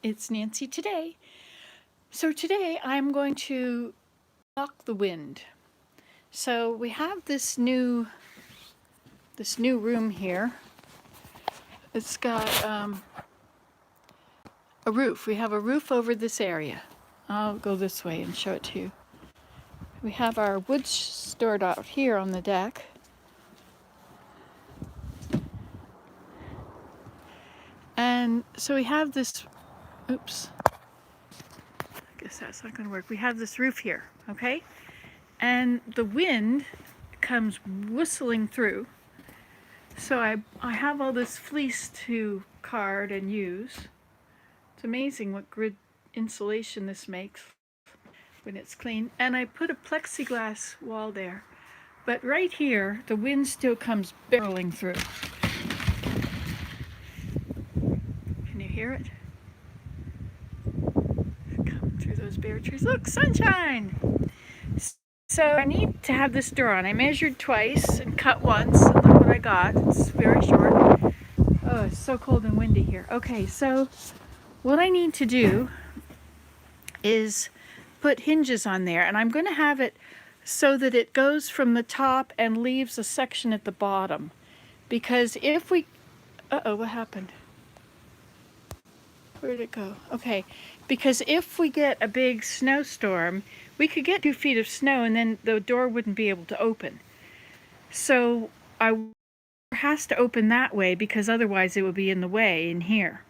It's Nancy today. So today I'm going to block the wind. So we have this new room here. It's got a roof. We have a roof over this area. I'll go this way and show it to you. We have our wood stored out here on the deck. And so we have this, oops, I guess that's not going to work. We have this roof here, okay? And the wind comes whistling through. So I have all this fleece to card and use. It's amazing what grid insulation this makes when it's clean. And I put a plexiglass wall there. But right here, the wind still comes barreling through. Can you hear it? Coming through those bare trees. Look, sunshine! So I need to have this door on. I measured twice and cut once, and look what I got. It's very short. Oh, it's so cold and windy here. Okay, so what I need to do is put hinges on there, and I'm going to have it so that it goes from the top and leaves a section at the bottom. Because if we... Uh-oh, what happened? Where did it go? Okay, because if we get a big snowstorm, we could get 2 feet of snow and then the door wouldn't be able to open. So I has to open that way because otherwise it would be in the way in here.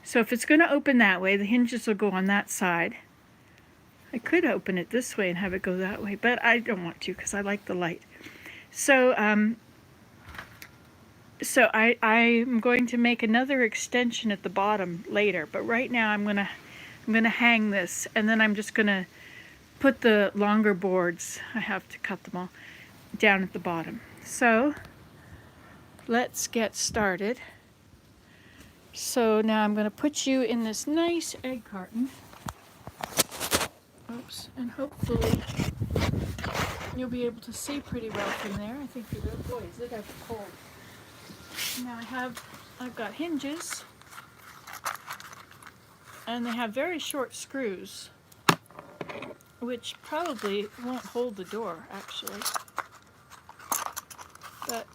So if it's going to open that way, the hinges will go on that side. I could open it this way and have it go that way, but I don't want to because I like the light. So I'm going to make another extension at the bottom later, but right now I'm gonna hang this, and then I'm just gonna put the longer boards, I have to cut them all, down at the bottom. So let's get started. So now I'm gonna put you in this nice egg carton. Oops, and hopefully you'll be able to see pretty well from there. I think you will. Boy, is it ever cold. Now I've got hinges, and they have very short screws, which probably won't hold the door actually, but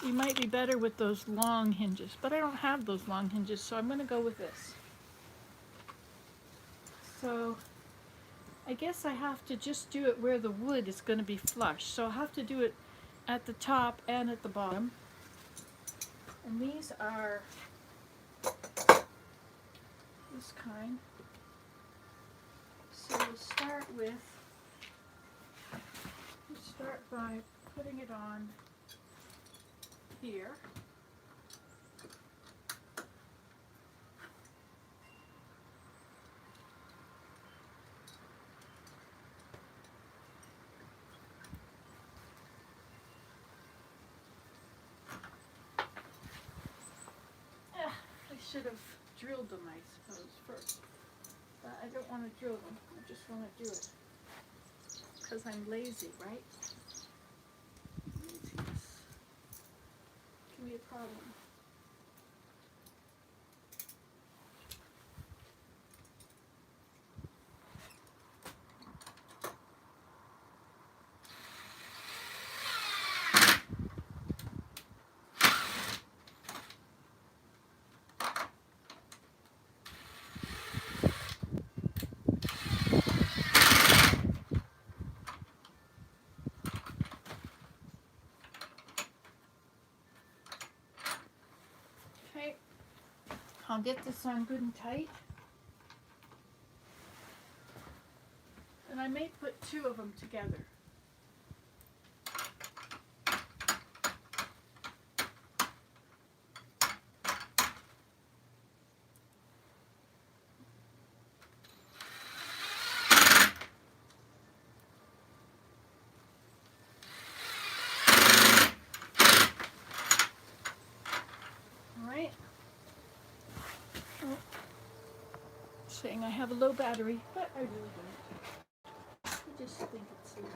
you might be better with those long hinges, but I don't have those long hinges, so I'm going to go with this. So I guess I have to just do it where the wood is going to be flush, so I'll have to do it at the top and at the bottom. And these are this kind. So we'll start by putting it on here. I should have drilled them, I suppose, first. But I don't want to drill them. I just want to do it. Because I'm lazy, right? Laziness can be a problem. Okay, I'll get this on good and tight. And I may put 2 of them together. Alright. Oh. Saying I have a low battery, but I really don't. I just think it's silly.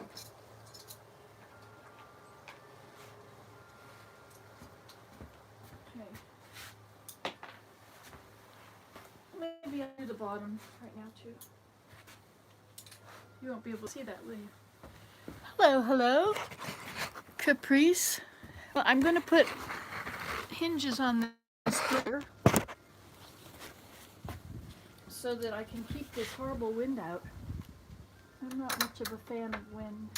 Okay. maybe I'll do the bottom right now too. You won't be able to see that, will you? Hello, hello. Caprice. Well, I'm going to put hinges on this door so that I can keep this horrible wind out. I'm not much of a fan of wind.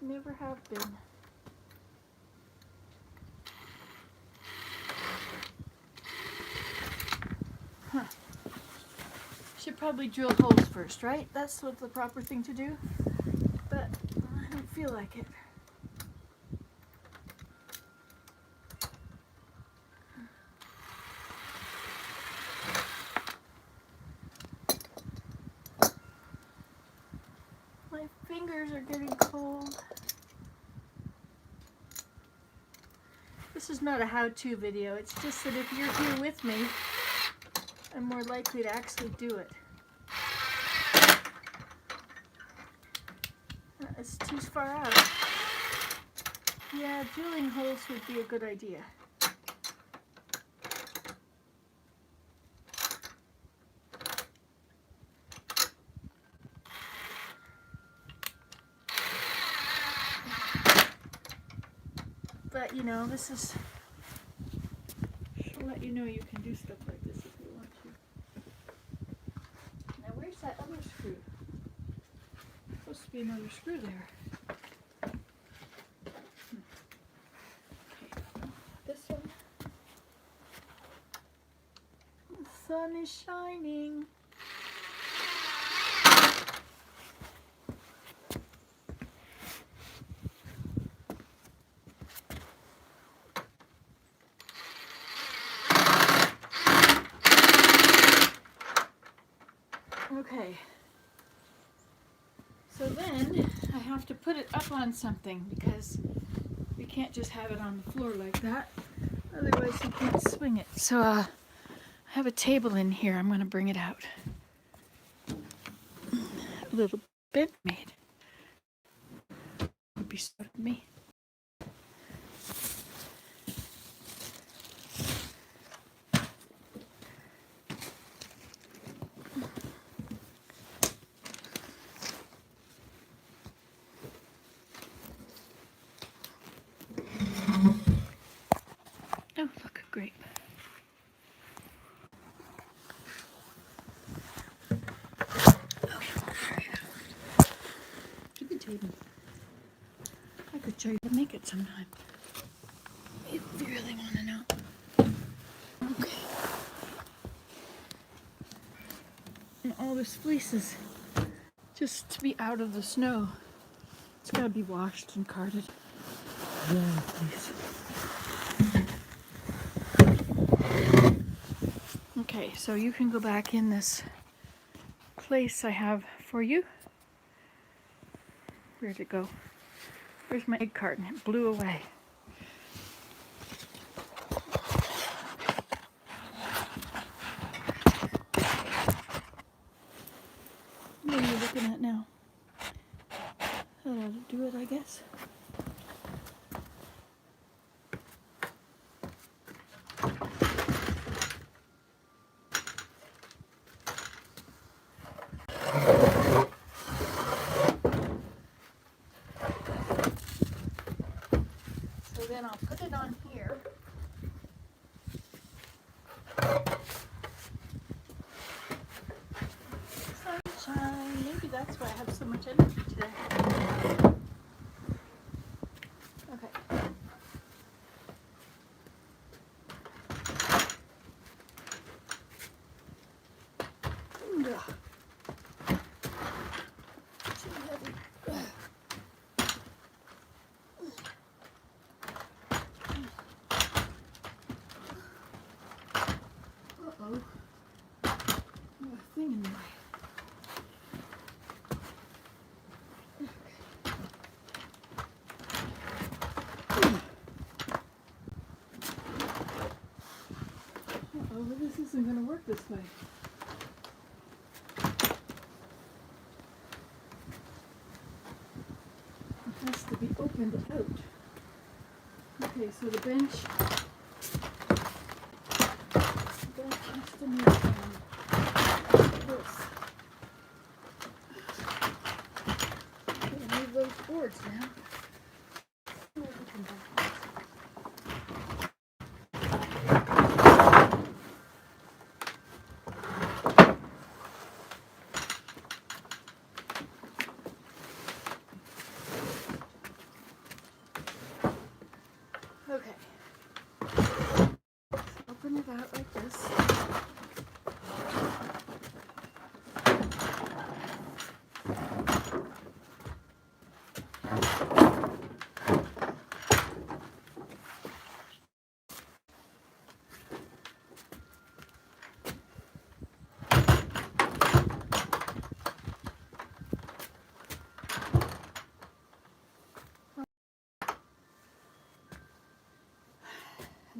Never have been. Huh. Should probably drill holes first, right? That's what the proper thing to do. But I don't feel like it. My fingers are getting cold. This is not a how-to video. It's just that if you're here with me, I'm more likely to actually do it. It's too far out. Yeah, drilling holes would be a good idea. But you know, this is, I'll let you know you can do stuff like this if you want to. Now where's that other screw? There's supposed to be another screw there. Okay, this one. The sun is shining. Okay, so then I have to put it up on something because we can't just have it on the floor like that, otherwise you can't swing it. So I have a table in here. I'm going to bring it out. A little bit made. Would be sort of me. Oh, look, a grape. You could table. I could show you how to make it sometime. If you really want to know. Okay. And all this fleece is just to be out of the snow. It's got to be washed and carted. Yeah, please. Okay, so you can go back in this place I have for you. Where'd it go? Where's my egg carton? It blew away. What are you looking at now? That ought to do it, I guess. So then I'll put it on here. Sunshine. Maybe that's why I have so much energy today. Okay. Ugh. Too heavy. Uh-oh. There's a thing in the way. Uh-oh, this isn't going to work this way. It has to be opened out. Okay, so the bench has to move.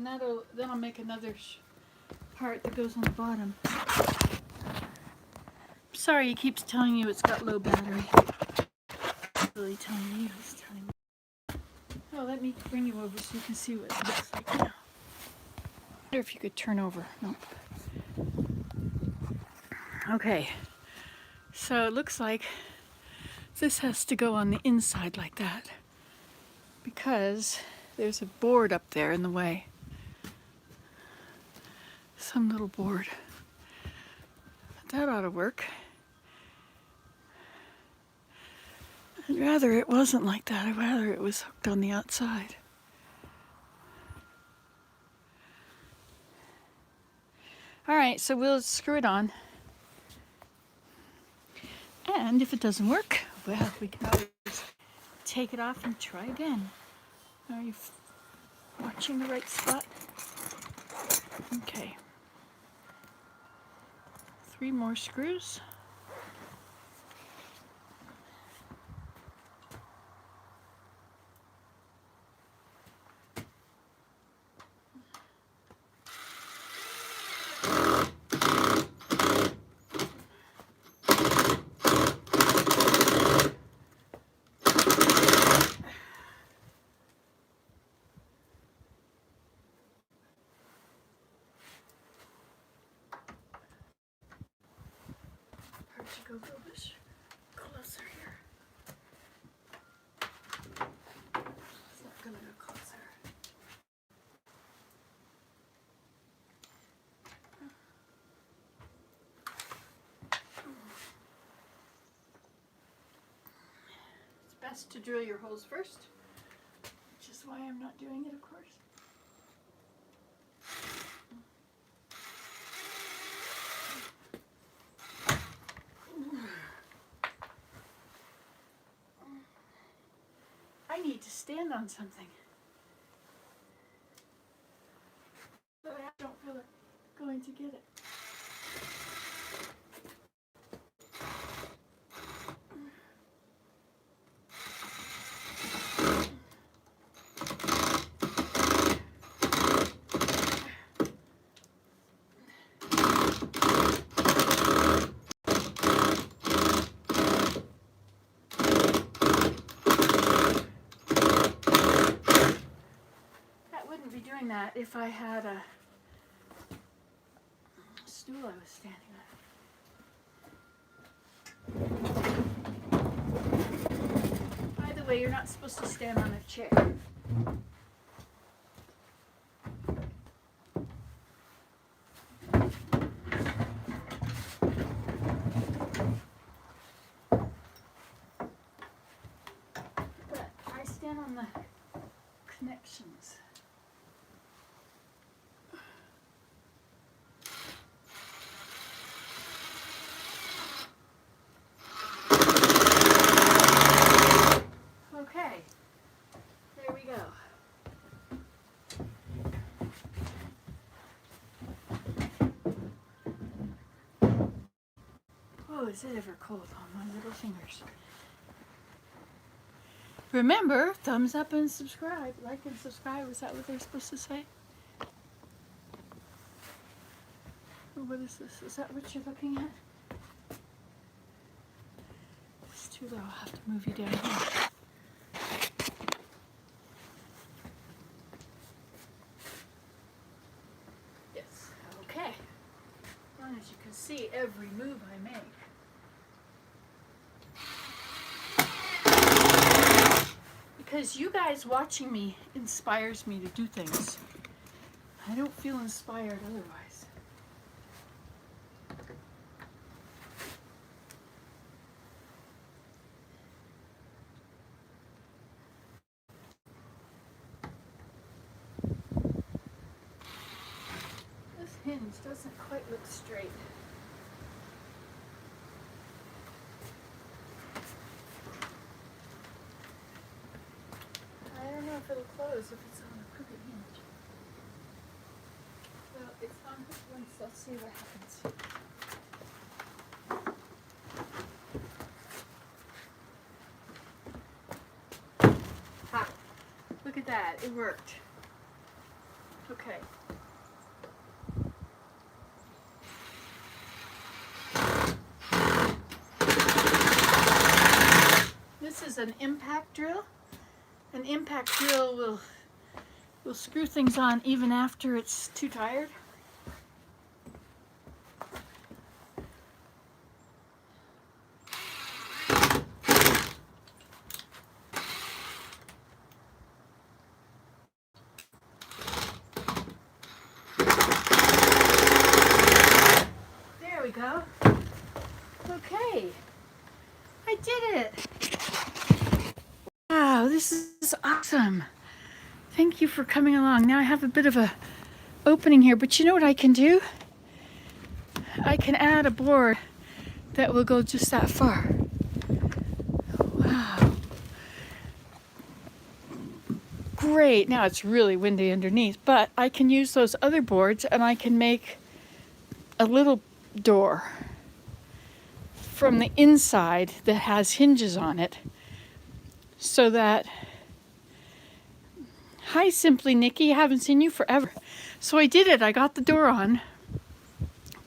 And then I'll make another part that goes on the bottom. Sorry, it keeps telling you it's got low battery. It's really telling you it's telling me. Oh, let me bring you over so you can see what it looks like now. I wonder if you could turn over. Nope. Okay, so it looks like this has to go on the inside like that because there's a board up there in the way. Some little board. But that ought to work. I'd rather it wasn't like that. I'd rather it was hooked on the outside. All right, so we'll screw it on. And if it doesn't work, well, we can always take it off and try again. Are you watching the right spot? Okay. 3 more screws. Hard to go a little bit closer here. It's not gonna go closer. It's best to drill your holes first, which is why I'm not doing it, of course. I need to stand on something. But I don't feel like going to get it. Doing that if I had a stool I was standing on. By the way, you're not supposed to stand on a chair. But I stand on the connections. Okay, there we go. Oh, is it ever cold on my little fingers? Remember, thumbs up and subscribe. Like and subscribe. Is that what they're supposed to say? Or what is this? Is that what you're looking at? It's too low. I'll have to move you down here. Yes. Okay. As long as you can see every move I make. Because you guys watching me inspires me to do things. I don't feel inspired otherwise. This hinge doesn't quite look straight. I don't know if it'll close if it's on a crooked hinge. Well, it's on hook once. Let's see what happens. Ha! Look at that. It worked. Okay. Okay. This is an impact drill. An impact drill will screw things on even after it's too tired. There we go. Okay. I did it. Wow, this is awesome. Thank you for coming along. Now I have a bit of a opening here, but you know what I can do? I can add a board that will go just that far. Wow. Great. Now it's really windy underneath, but I can use those other boards and I can make a little door from the inside that has hinges on it so that... Hi, Simply Nikki. I haven't seen you forever. So I did it. I got the door on.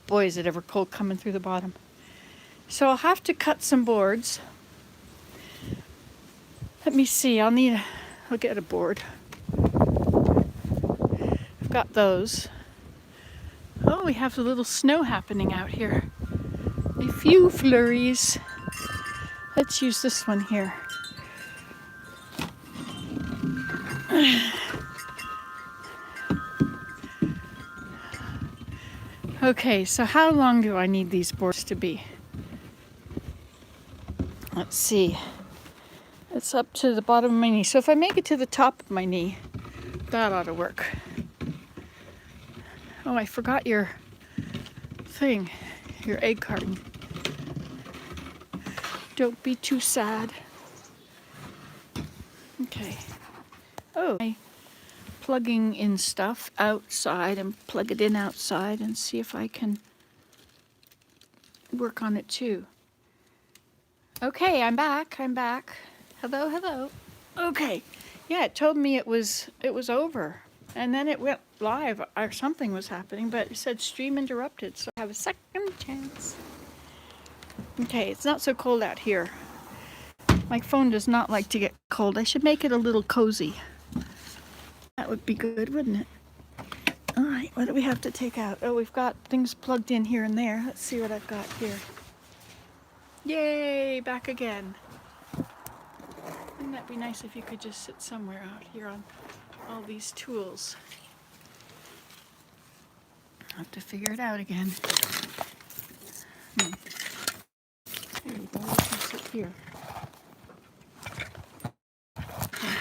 Boy, is it ever cold coming through the bottom. So I'll have to cut some boards. Let me see. I'll get a board. I've got those. Oh, we have a little snow happening out here. A few flurries. Let's use this one here. Okay, so how long do I need these boards to be? Let's see. It's up to the bottom of my knee. So if I make it to the top of my knee, that ought to work. Oh, I forgot your thing, your egg carton. Don't be too sad. Okay. Oh, I'm plugging in stuff outside and plug it in outside and see if I can work on it too. Okay, I'm back. Hello, hello. Okay. Yeah, it told me it was over. And then it went live or something was happening, but it said stream interrupted, so I have a second chance. Okay, it's not so cold out here. My phone does not like to get cold. I should make it a little cozy. That would be good, wouldn't it? All right, what do we have to take out? Oh, we've got things plugged in here and there. Let's see what I've got here. Yay, back again. Wouldn't that be nice if you could just sit somewhere out here on all these tools? I'll have to figure it out again. There you go, you can sit here.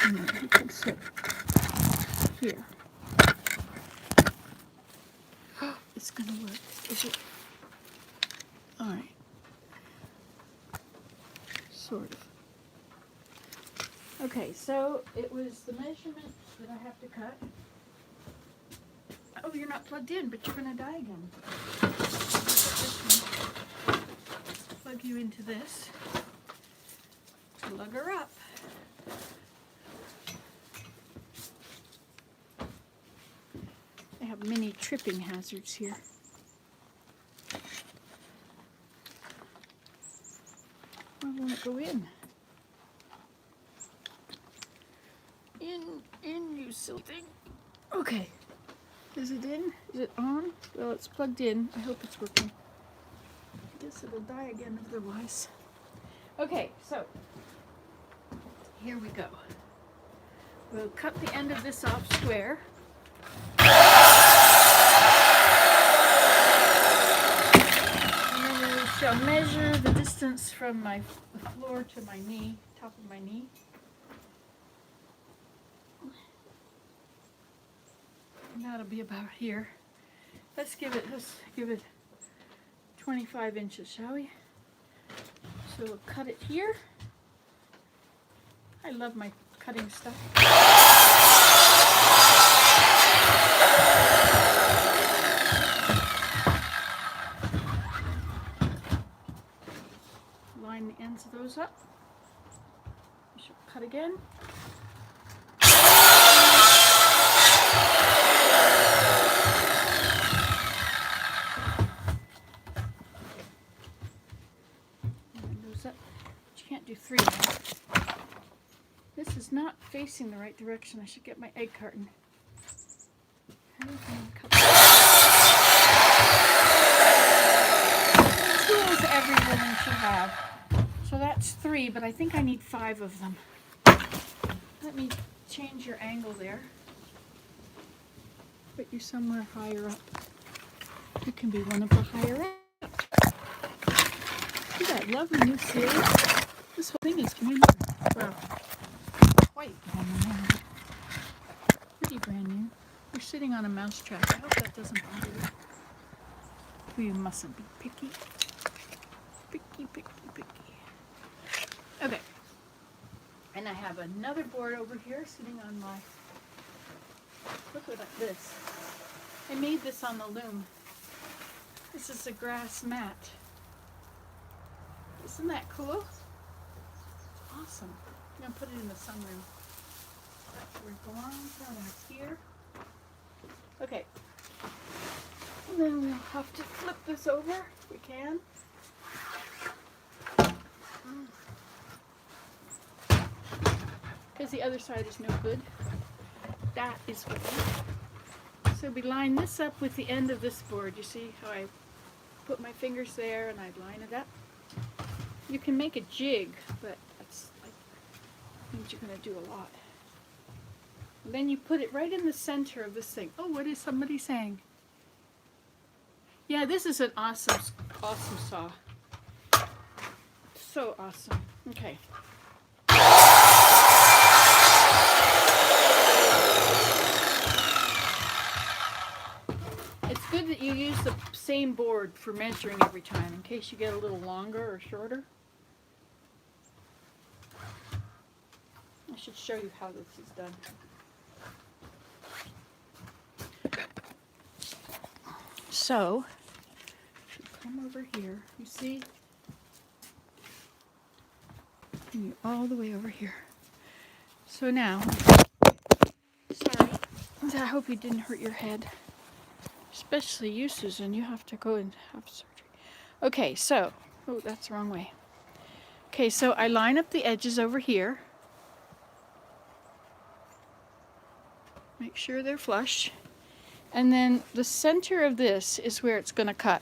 You can sit here. It's gonna work, is it? All right. Sort of. Okay, so it was the measurement that I have to cut. Oh, you're not plugged in, but you're gonna die again. Plug you into this. Plug her up. They have many tripping hazards here. Why won't it go in? In, you silly thing. Okay. Is it in? Is it on? Well, it's plugged in. I hope it's working. I guess it'll die again otherwise. Okay, so here we go. We'll cut the end of this off square. And then we shall measure the distance from the floor to my knee, top of my knee. And that'll be about here. Let's give it 25 inches, shall we? So we'll cut it here. I love my cutting stuff. Line the ends of those up. We shall cut again. can't do 3 now. This is not facing the right direction. I should get my egg carton. Tools every woman should have. So that's 3, but I think I need 5 of them. Let me change your angle there. Put you somewhere higher up. You can be one of the higher up. See that lovely new series? This whole thing is brand new. Well, quite brand new. Pretty brand new. You're sitting on a mouse trap. I hope that doesn't bother you. You mustn't be picky. Picky, picky, picky. Okay. And I have another board over here sitting on my... Look at this. I made this on the loom. This is a grass mat. Isn't that cool? Awesome. I'm going to put it in the sunroom. We're going down here. Okay. And then we'll have to flip this over if we can. Because the other side is no good. That is what. So we line this up with the end of this board. You see how I put my fingers there and I line it up? You can make a jig, but that's like means you're going to do a lot. And then you put it right in the center of this thing. Oh, what is somebody saying? Yeah, this is an awesome saw. So awesome. Okay. It's good that you use the same board for measuring every time in case you get a little longer or shorter. I should show you how this is done. So, if you come over here, you see, and you're all the way over here. So now, sorry, I hope you didn't hurt your head. Especially you, Susan, you have to go and have surgery. Okay, so, oh, that's the wrong way. Okay, so I line up the edges over here. Make sure they're flush. And then the center of this is where it's going to cut.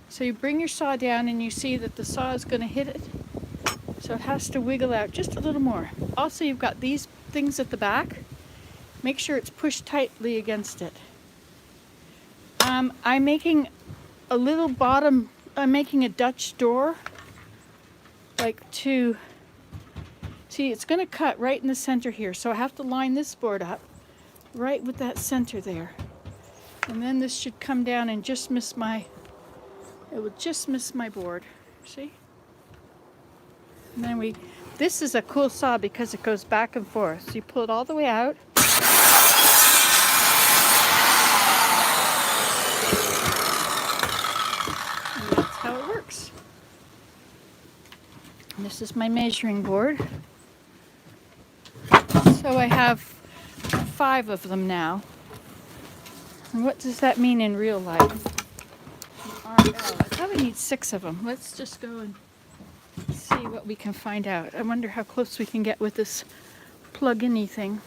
So you bring your saw down and you see that the saw is going to hit it. So it has to wiggle out just a little more. Also, you've got these things at the back. Make sure it's pushed tightly against it. I'm making a little bottom, I'm making a Dutch door, like to, see it's going to cut right in the center here. So I have to line this board up right with that center there. And then this should come down and just miss my, it will just miss my board, see? And then this is a cool saw because it goes back and forth. So you pull it all the way out. How it works. And this is my measuring board. So I have 5 of them now. And what does that mean in real life? RL. I probably need 6 of them. Let's just go and see what we can find out. I wonder how close we can get with this plug-in-y thing.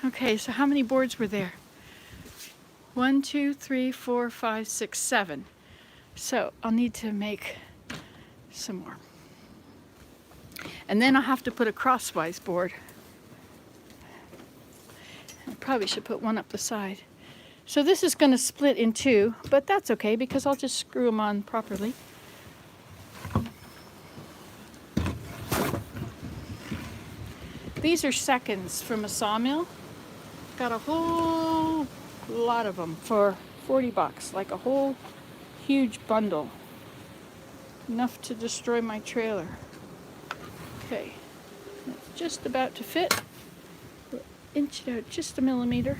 Okay, so how many boards were there? 1, 2, 3, 4, 5, 6, 7. So I'll need to make some more. And then I'll have to put a crosswise board. I probably should put one up the side. So this is going to split in 2, but that's okay because I'll just screw them on properly. These are seconds from a sawmill. Got a whole lot of them for $40, like a whole huge bundle. Enough to destroy my trailer. Okay, it's just about to fit. We'll inch it out just a millimeter.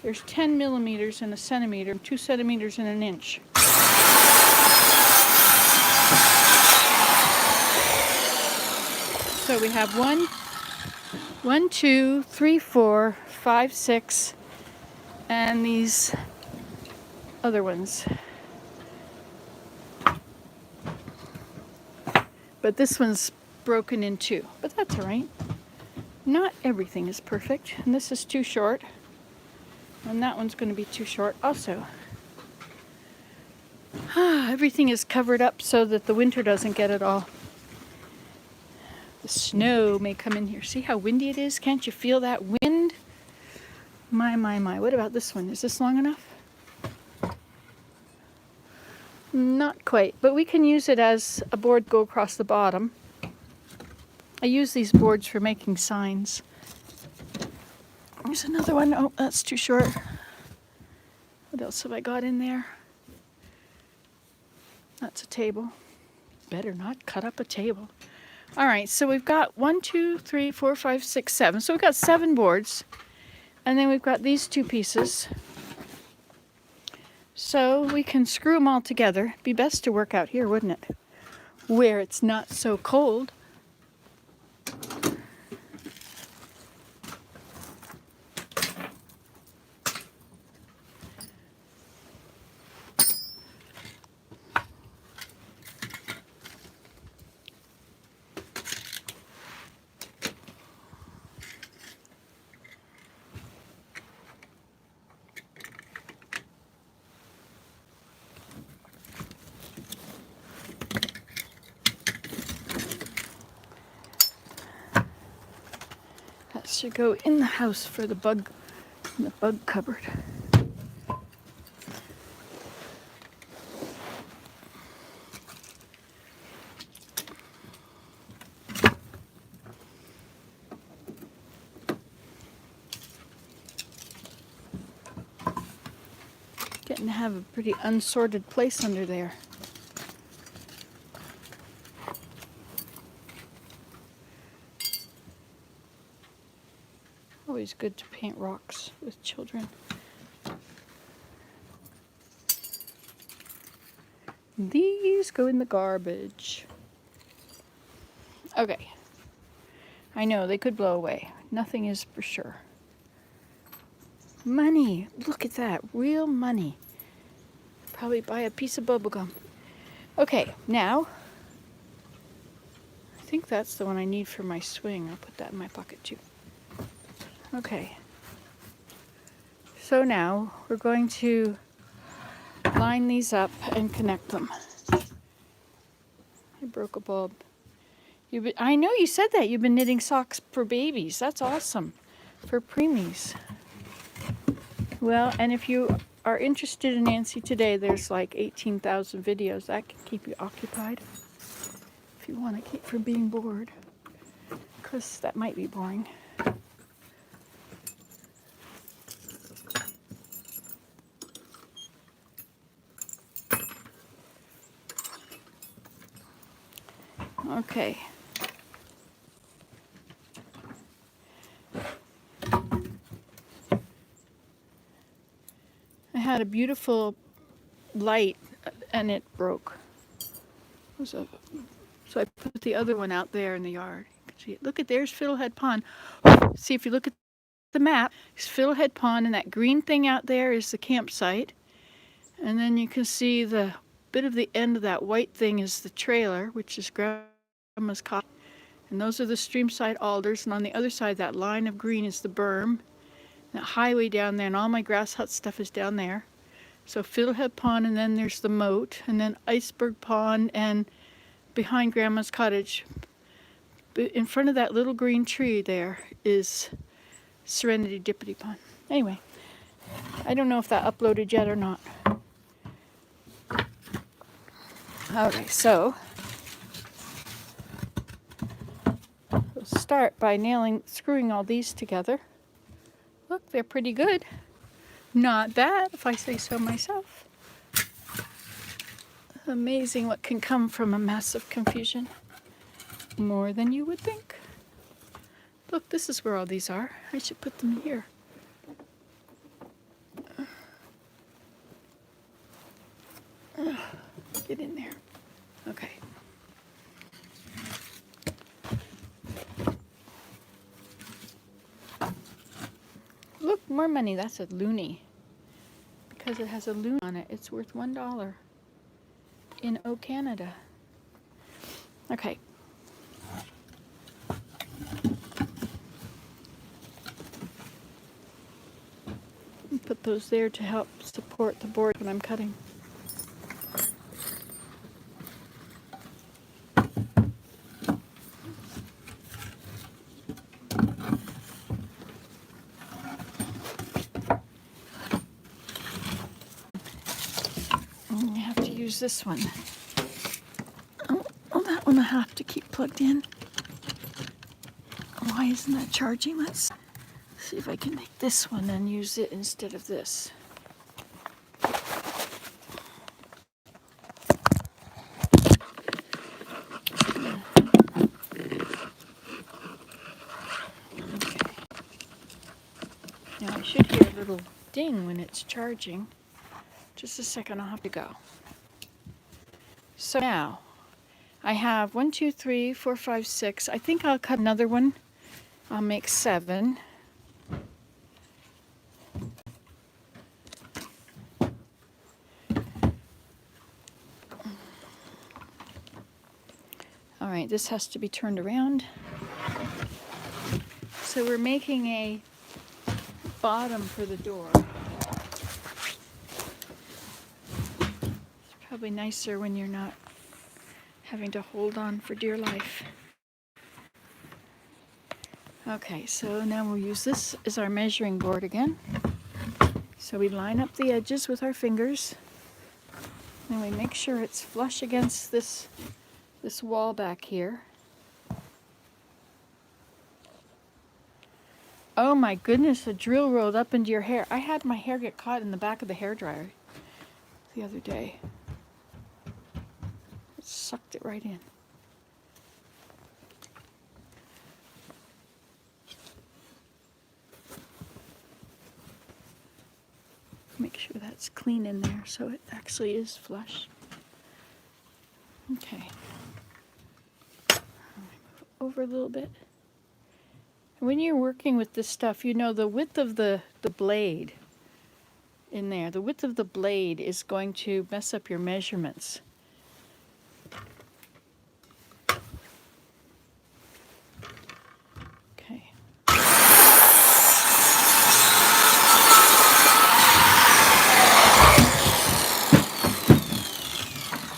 There's 10 millimeters in a centimeter, 2 centimeters in an inch. So we have 1, 2, 3, 4, 5, 6, and these other ones. But this one's broken in two, but that's all right. Not everything is perfect, and this is too short, and that one's going to be too short also. Everything is covered up so that the winter doesn't get it all. The snow may come in here. See how windy it is? Can't you feel that wind? My, my, my. What about this one? Is this long enough? Not quite, but we can use it as a board go across the bottom. I use these boards for making signs. Here's another one. Oh, that's too short. What else have I got in there? That's a table. Better not cut up a table. All right, so we've got 1, 2, 3, 4, 5, 6, 7. So we've got 7 boards. And then we've got these 2 pieces. So we can screw them all together. It'd be best to work out here, wouldn't it? Where it's not so cold. That should go in the house for the bug cupboard. Getting to have a pretty unsorted place under there. Always good to paint rocks with children. These go in the garbage. Okay. I know they could blow away. Nothing is for sure. Money. Look at that. Real money. Probably buy a piece of bubble gum. Okay, now I think that's the one I need for my swing. I'll put that in my pocket too. Okay. So now we're going to line these up and connect them. I broke a bulb. I know you said that. You've been knitting socks for babies. That's awesome. For preemies. Well, and if you are interested in Nancy Today, there's like 18,000 videos. That can keep you occupied. If you want to keep from being bored. Because that might be boring. Okay. I had a beautiful light and it broke. So I put the other one out there in the yard. You can see it. Look at there's Fiddlehead Pond. See if you look at the map, it's Fiddlehead Pond, and that green thing out there is the campsite. And then you can see the bit of the end of that white thing is the trailer, which is Grandma's cottage. And those are the streamside alders, and on the other side, that line of green is the berm. That highway down there, and all my grass hut stuff is down there. So Fiddlehead Pond, and then there's the moat, and then Iceberg Pond, and behind Grandma's cottage, in front of that little green tree there, is Serenity Dippity Pond. Anyway, I don't know if that uploaded yet or not. Okay, so we'll start by screwing all these together. Look, they're pretty good. Not bad, if I say so myself. Amazing what can come from a mess of confusion. More than you would think. Look, this is where all these are. I should put them here. Get in there. Okay. Look, more money. That's a loonie. Because it has a loon on it, it's worth $1 in Canada. Okay, Put those there to help support the board when I'm cutting. And you have to use this one. Oh, that one I have to keep plugged in. Why isn't that charging? Let's see if I can take this one and use it instead of this. Now I should hear a little ding when it's charging. Just a second, I'll have to go. So now I have 1, 2, 3, 4, 5, 6. I think I'll cut another one. I'll make 7. All right, this has to be turned around. So we're making a bottom for the door. It's probably nicer when you're not having to hold on for dear life. Okay, so now we'll use this as our measuring board again. So we line up the edges with our fingers, and we make sure it's flush against this wall back here. Oh my goodness, a drill rolled up into your hair. I had my hair get caught in the back of the hairdryer the other day. It sucked it right in. Make sure that's clean in there so it actually is flush. Okay. Move over a little bit. When you're working with this stuff, you know the width of the blade in there. The width of the blade is going to mess up your measurements. Okay.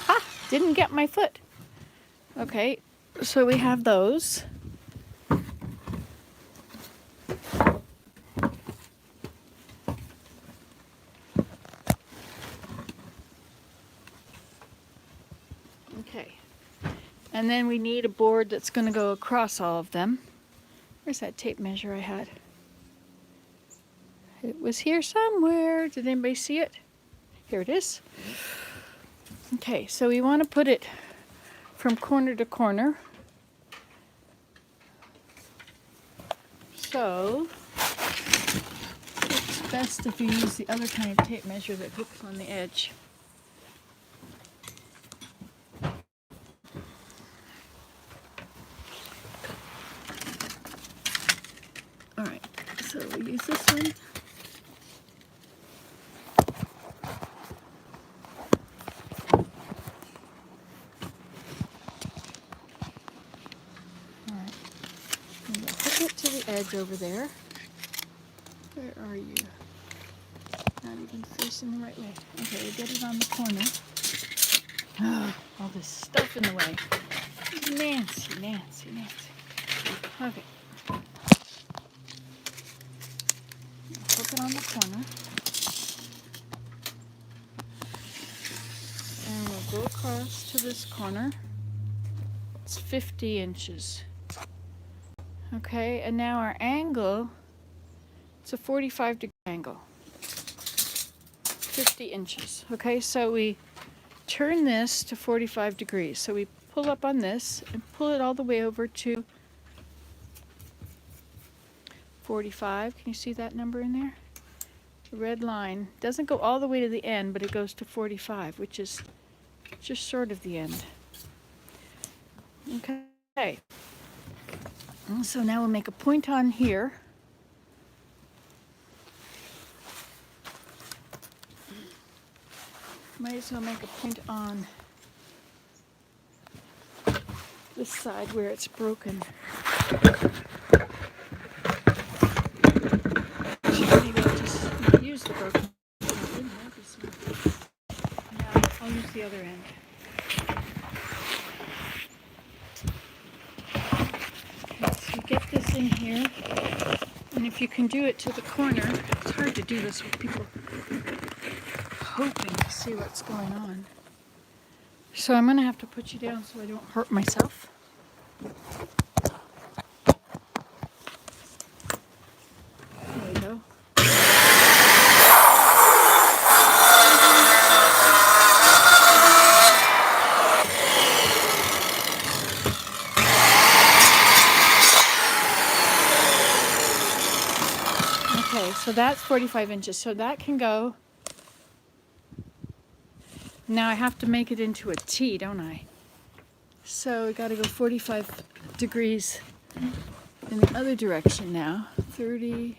Ah! Didn't get my foot. Okay, so we have those. Okay, and then we need a board that's going to go across all of them. Where's that tape measure I had? It was here somewhere. Did anybody see it? Here it is. Okay, so we want to put it from corner to corner. So it's best if you use the other kind of tape measure that hooks on the edge. Alright, so we use this one. Alright, and we'll hook it to the edge over there. Where are you? Not even facing the right way. Okay, we get it on the corner. Oh, all this stuff in the way. Nancy, Nancy, Nancy. Okay. Hook it on the corner. And we'll go across to this corner. It's 50 inches. Okay, and now our angle, it's a 45-degree angle. 50 inches. Okay, so we turn this to 45 degrees. So we pull up on this and pull it all the way over to 45. Can you see that number in there? The red line doesn't go all the way to the end, but it goes to 45, which is just short of the end. Okay. And so now we'll make a point on here. Might as well make a point on this side where it's broken. Maybe I'll just use the broken. Now I'll use the other end. Okay, so you get this in here, and if you can do it to the corner, it's hard to do this with people hoping to see what's going on. So I'm going to have to put you down so I don't hurt myself. There we go. Okay, so that's 45 inches. So that can go. Now I have to make it into a T, don't I? So we got to go 45 degrees in the other direction now. 30,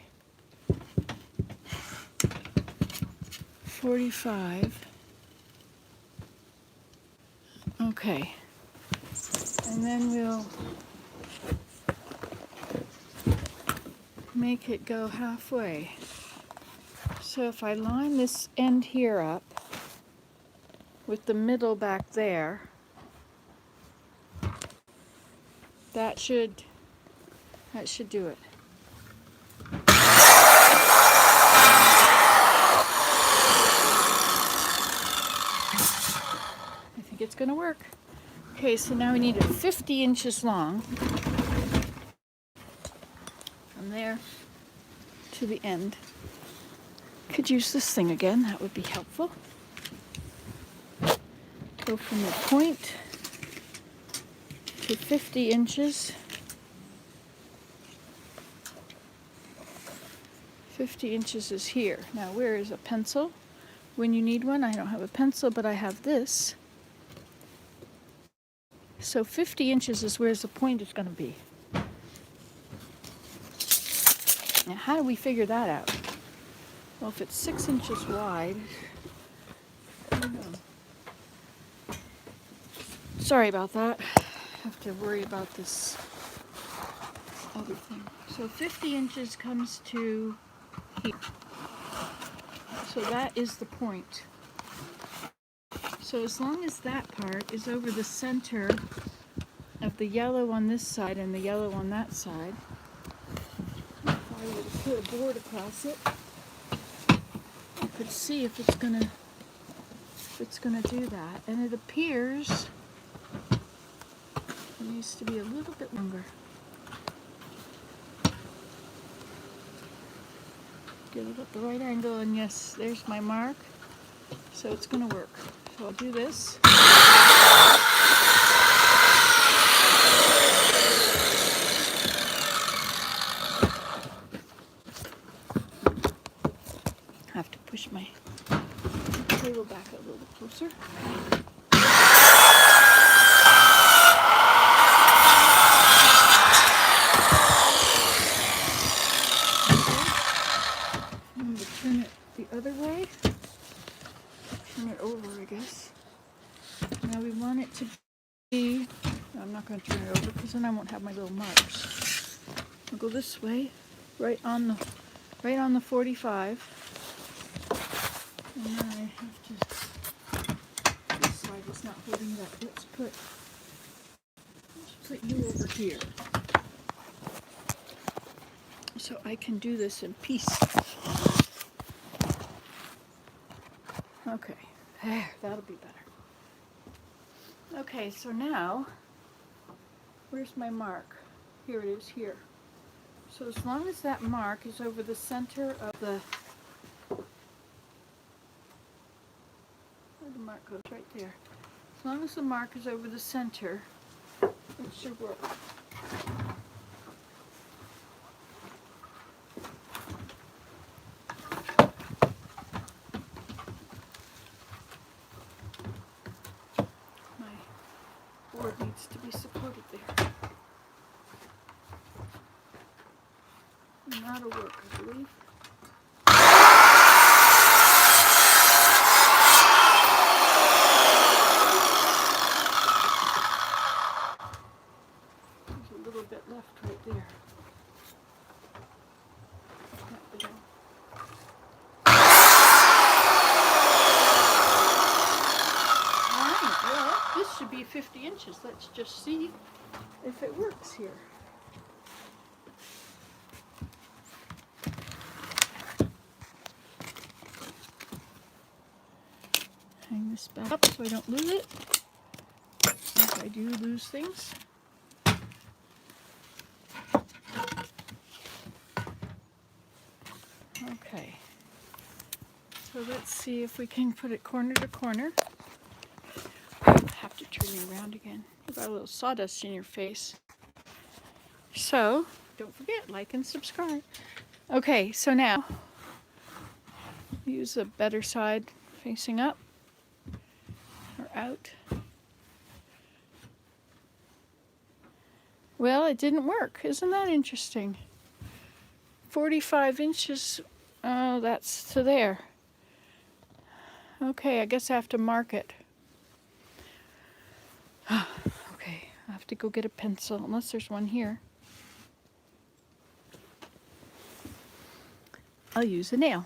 45. Okay. And then we'll make it go halfway. So if I line this end here up with the middle back there, that should do it. I think it's going to work. Okay, so now we need it 50 inches long from there to the end. Could use this thing again, that would be helpful. Go from the point to 50 inches. 50 inches is here. Now where is a pencil? When you need one, I don't have a pencil, but I have this. So 50 inches is where the point is going to be. Now how do we figure that out? Well, if it's 6 inches wide, I don't know. Sorry about that. I have to worry about this other thing. So 50 inches comes to here. So that is the point. So as long as that part is over the center of the yellow on this side and the yellow on that side, if I were to put a board across it, I could see if it's gonna do that. And it appears it needs to be a little bit longer. Get it at the right angle, and yes, there's my mark. So it's gonna work. So I'll do this. Have to push my table back a little bit closer. I'm going to turn it the other way. Turn it over, I guess. Now we want it to be, no, I'm not going to turn it over because then I won't have my little marks. I'll go this way, right on the 45. And then I have to, this side is not holding it up. Let's put you over here. So I can do this in peace. Okay, there, that'll be better. Okay, so now, where's my mark? Here it is, here. So as long as that mark is over the center of the, where the mark goes, right there. As long as the mark is over the center, it should work. My board needs to be supported there. And that'll work, I believe. There's a little bit left right 50 inches. Let's just see if it works here. Hang this back up so I don't lose it. If I do lose things. Okay. So let's see if we can put it corner to corner. I'll have to turn you around again. You got a little sawdust in your face. So, don't forget, like and subscribe. Okay, so now, use the better side facing up or out. Well, it didn't work. Isn't that interesting? 45 inches, oh, that's to there. Okay, I guess I have to mark it. Okay, I have to go get a pencil, unless there's one here. I'll use a nail.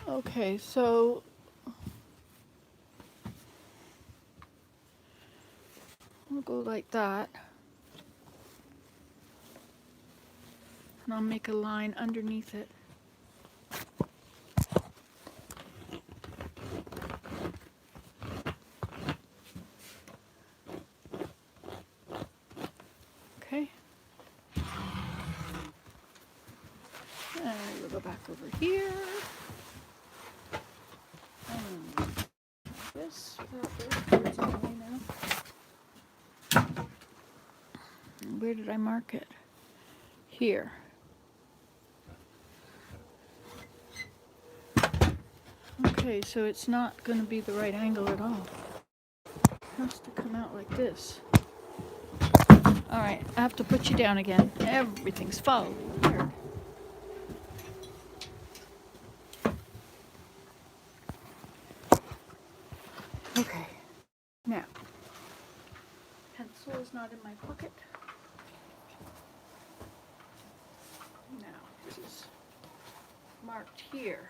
Okay, so I'll go like that. And I'll make a line underneath it. Okay. And we'll go back over here. And this, where's my way now? Where did I mark it? Here. Okay, so it's not going to be the right angle at all. It has to come out like this. Alright, I have to put you down again. Everything's falling apart. Okay, now, pencil is not in my pocket. Now, this is marked here.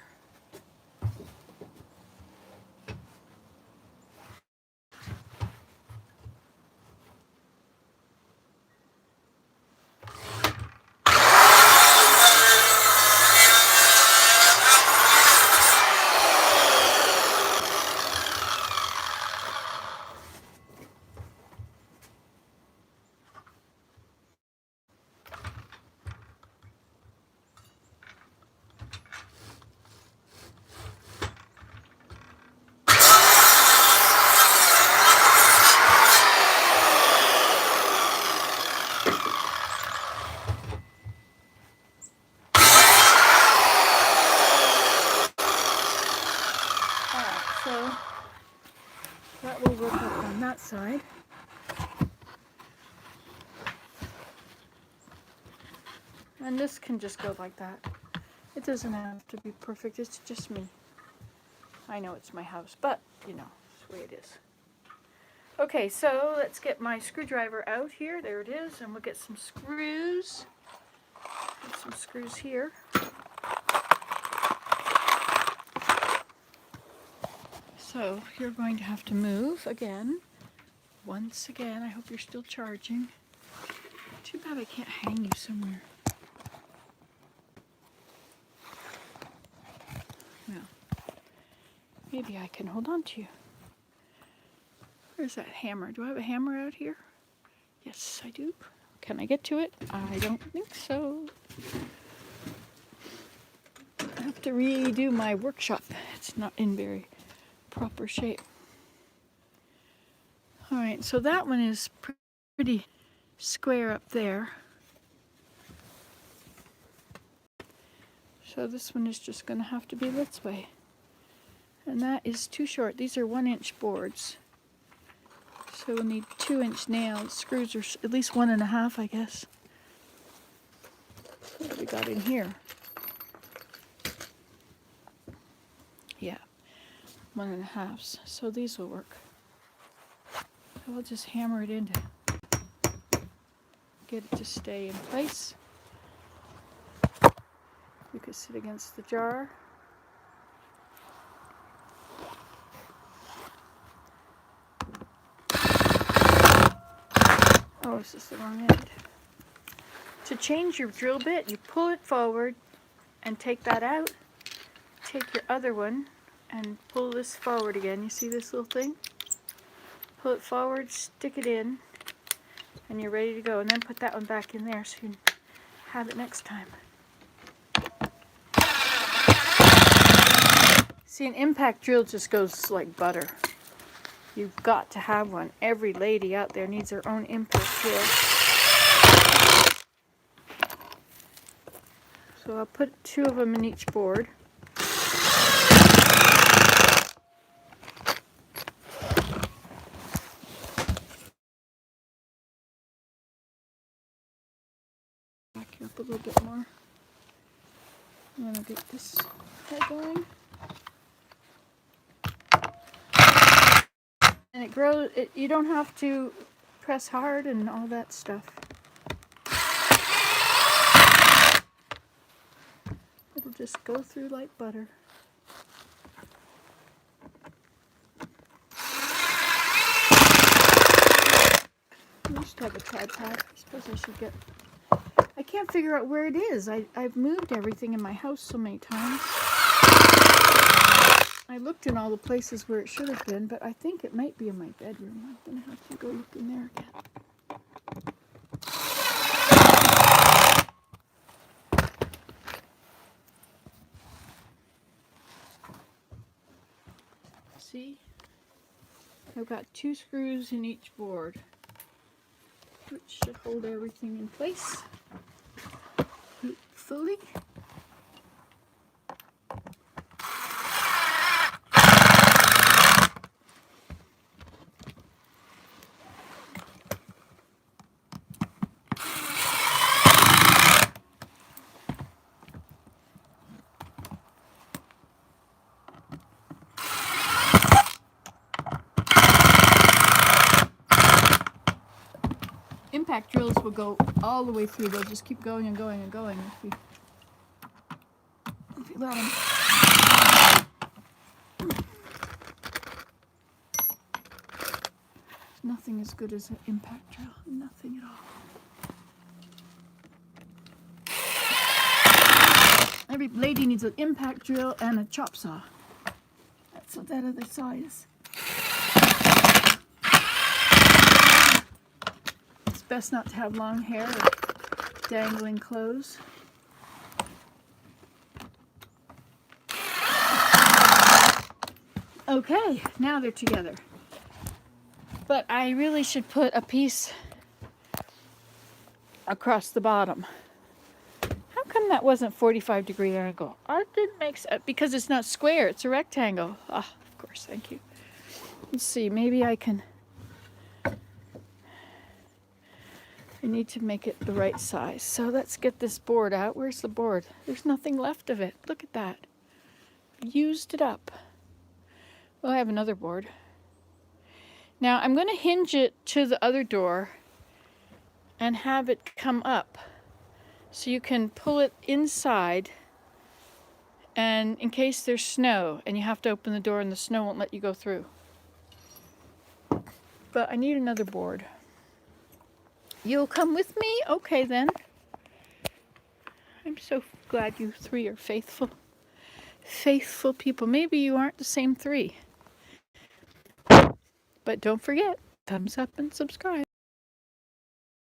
So that will work up on that side. And this can just go like that. It doesn't have to be perfect, it's just me. I know it's my house, but you know, it's the way it is. Okay, so let's get my screwdriver out here. There it is, and we'll get some screws. Get some screws here. So you're going to have to move again. Once again, I hope you're still charging. Too bad I can't hang you somewhere. Well, maybe I can hold on to you. Where's that hammer? Do I have a hammer out here? Yes, I do. Can I get to it? I don't think so. I have to redo my workshop. It's not in very proper shape. Alright, so that one is pretty square up there. So this one is just going to have to be this way. And that is too short. These are 1-inch boards. So we'll need 2-inch nails. Screws are at least 1.5, I guess. What have we got in here? Yeah, 1.5. So these will work. So I'll just hammer it in to get it to stay in place. You could sit against the jar. Oh, this is the wrong end. To change your drill bit, you pull it forward and take that out. Take your other one and pull this forward again. You see this little thing? Pull it forward, stick it in, and you're ready to go. And then put that one back in there so you can have it next time. See, an impact drill just goes like butter. You've got to have one. Every lady out there needs her own impact drill. So I'll put 2 of them in each board. Back you up a little bit more. I'm gonna get this head going. And it grows, you don't have to press hard and all that stuff. It'll just go through like butter. I used to have a tripod. I suppose I should get... I can't figure out where it is. I've moved everything in my house so many times. I looked in all the places where it should have been, but I think it might be in my bedroom. I'm going to have to go look in there again. See? I've got 2 screws in each board, which should hold everything in place. Hopefully. Impact drills will go all the way through. They'll just keep going and going and going if you let them. Nothing as good as an impact drill. Nothing at all. Every lady needs an impact drill and a chop saw. That's what that other saw is. It's best not to have long hair or dangling clothes. Okay, now they're together. But I really should put a piece across the bottom. How come that wasn't 45-degree angle? It didn't make sense because it's not square, it's a rectangle. Ah, of course, thank you. Let's see, maybe I can... I need to make it the right size. So let's get this board out. Where's the board? There's nothing left of it. Look at that. Used it up. Well, I have another board. Now I'm going to hinge it to the other door and have it come up so you can pull it inside, and in case there's snow and you have to open the door and the snow won't let you go through. But I need another board. You'll come with me? Okay then. I'm so glad you 3 are faithful. Faithful people. Maybe you aren't the same 3. But don't forget, thumbs up and subscribe.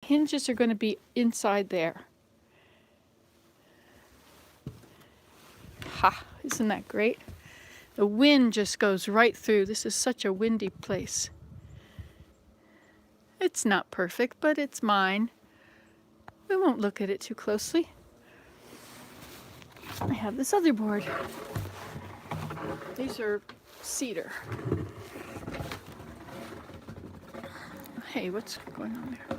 Hinges are going to be inside there. Ha! Isn't that great? The wind just goes right through. This is such a windy place. It's not perfect, but it's mine. We won't look at it too closely. I have this other board. These are cedar. Hey, what's going on there?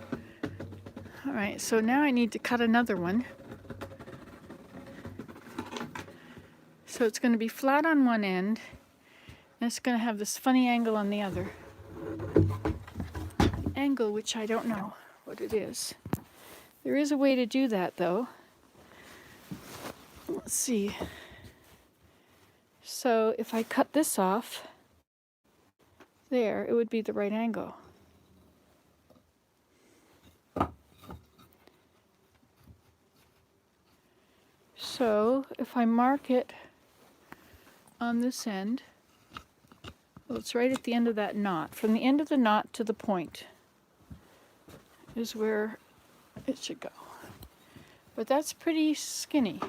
All right, so now I need to cut another one. So it's going to be flat on one end, and it's going to have this funny angle on the other. Angle which I don't know what it is. There is a way to do that though. Let's see. So if I cut this off there, it would be the right angle. So if I mark it on this end, well, it's right at the end of that knot. From the end of the knot to the point is where it should go. But that's pretty skinny.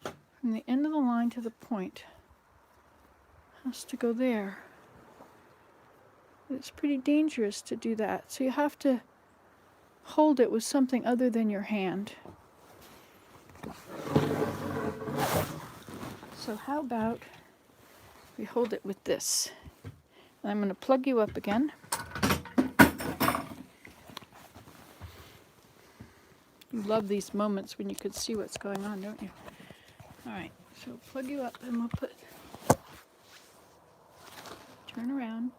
From the end of the line to the point has to go there. It's pretty dangerous to do that. So you have to hold it with something other than your hand. So how about we hold it with this? And I'm going to plug you up again. You love these moments when you can see what's going on, don't you? All right, so plug you up and we'll put, turn around.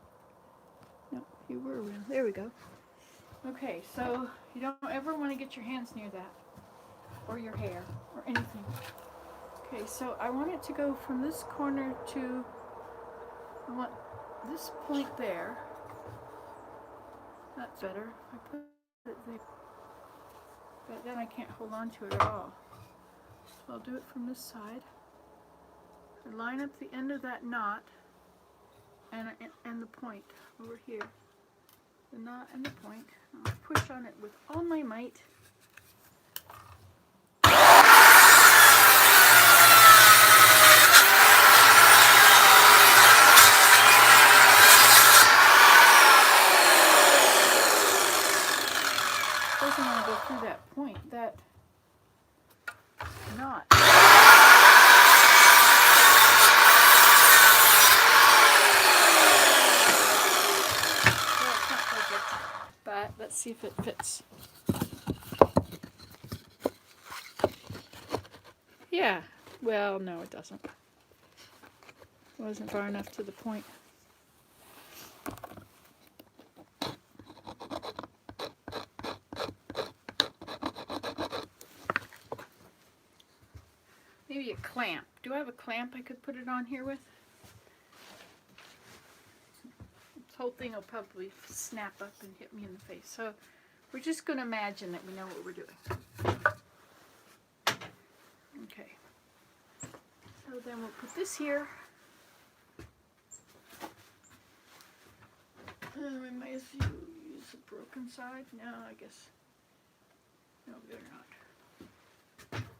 No, you were around. There we go. Okay, so you don't ever want to get your hands near that, or your hair, or anything. Okay, so I want it to go from this corner to, I want this point there. That's better. I put it there, but then I can't hold on to it at all. So I'll do it from this side. I line up the end of that knot and the point over here. The knot and the point. I'll push on it with all my might. Doesn't want to go through that point, that knot. Well, it's not perfect, but let's see if it fits. Yeah, well, no, it doesn't. It wasn't far enough to the point. Maybe a clamp. Do I have a clamp I could put it on here with? This whole thing will probably snap up and hit me in the face. So we're just going to imagine that we know what we're doing. Okay. So then we'll put this here. We might as well use a broken side. No, I guess. No, they're not.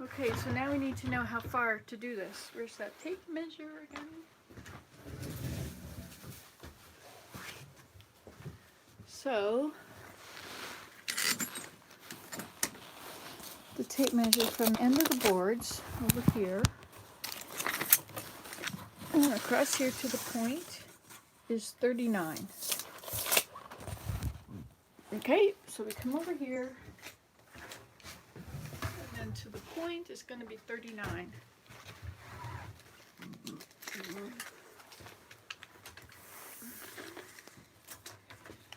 Okay, so now we need to know how far to do this. Where's that tape measure again? So, the tape measure from the end of the boards over here and across here to the point is 39. Okay, so we come over here. And to the point is going to be 39.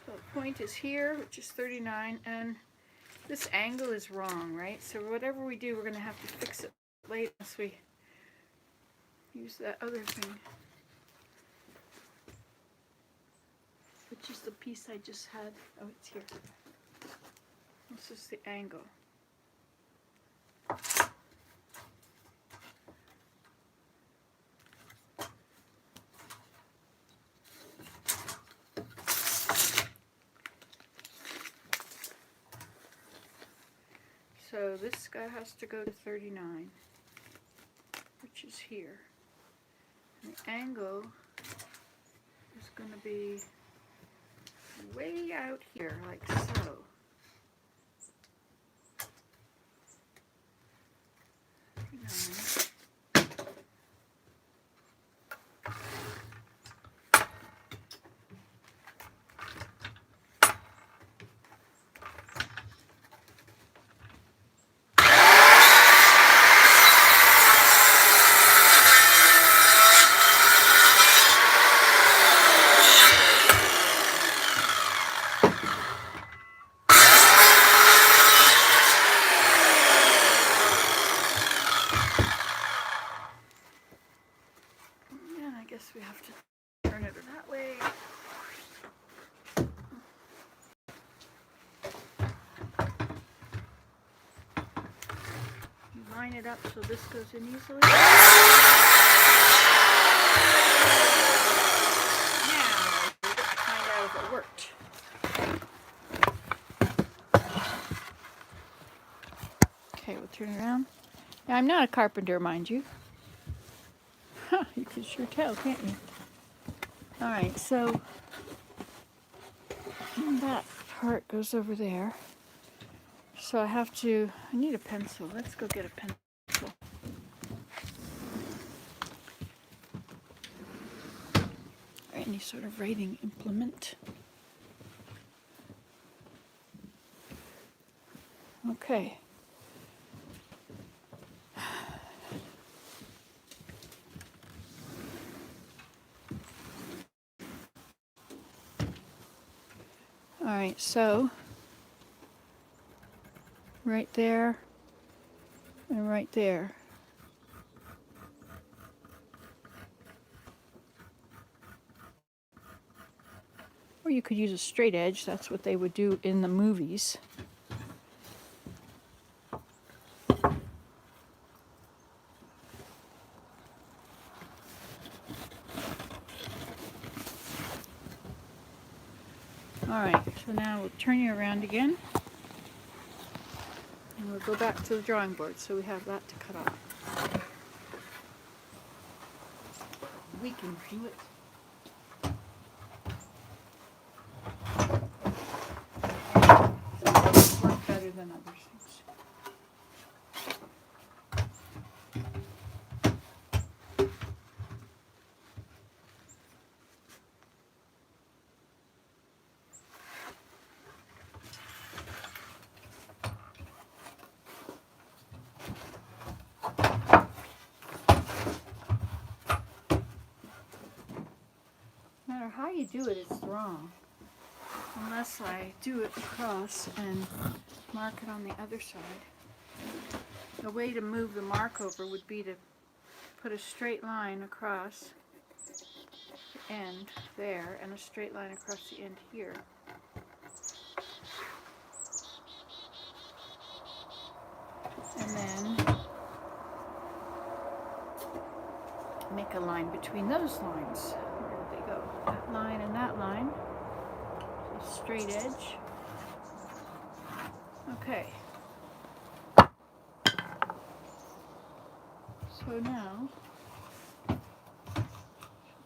So the point is here, which is 39, and this angle is wrong, right? So whatever we do, we're going to have to fix it later unless we use that other thing, which is the piece I just had. Oh, it's here. This is the angle. So this guy has to go to 39, which is here. And the angle is going to be way out here, like so. We have to turn it that way. line it up so this goes in easily. Now, we'll find out if it worked. Okay, we'll turn it around. Now, I'm not a carpenter, mind you. Huh, you can sure tell, can't you? Alright, so that part goes over there. So I need a pencil. Let's go get a pencil. Or any sort of writing implement. Okay. Alright, so right there and right there. Or you could use a straight edge. That's what they would do in the movies. Alright, so now we'll turn you around again. And we'll go back to the drawing board so we have that to cut off. We can do it. Some work better than others. No matter how you do it, it's wrong. Unless I do it across and mark it on the other side. The way to move the mark over would be to put a straight line across the end there and a straight line across the end here. And then make a line between those lines. Where did they go? That line and that line. A straight edge. Okay. So now,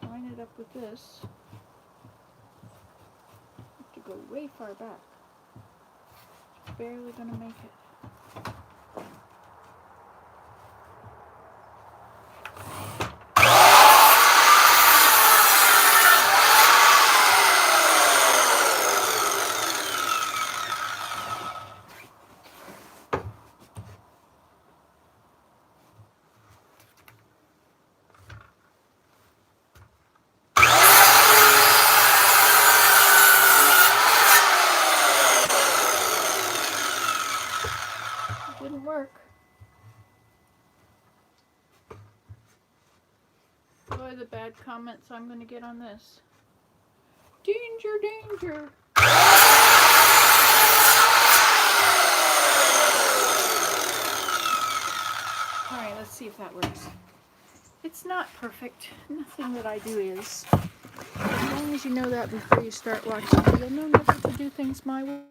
line it up with this. Have to go way far back. It's barely going to make it. Didn't work. Boy, the bad comments I'm going to get on this. Danger, danger. Alright, let's see if that works. It's not perfect. Nothing that I do is. As long as you know that before you start watching, you'll know never to do things my way.